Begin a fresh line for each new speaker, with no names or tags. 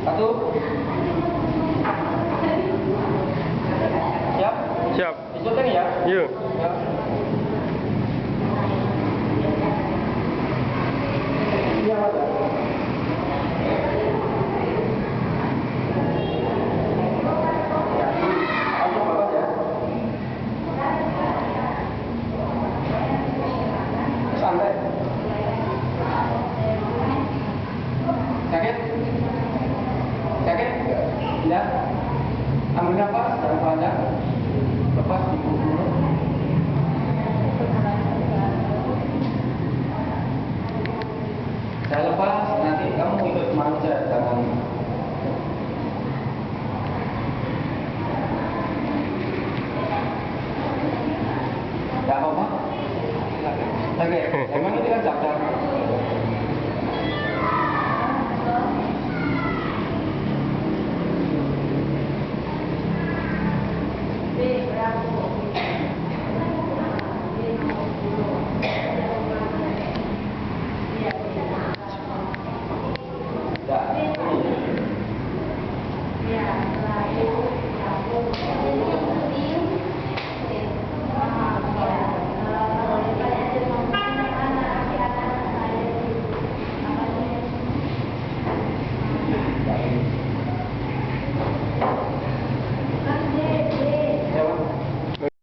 Satu. Siap?
Siap.
Disyuting ya?
Iya.
Ya. Iya, Mas. Santai. Sakit? Sakit? Tidak. Ambil nafas yang panjang. Lepas di mulut. Saya lepas, nanti kamu ikut manja, jangan. Tidak apa-apa? Oke, emang ini kan jam-jam.
Bravo.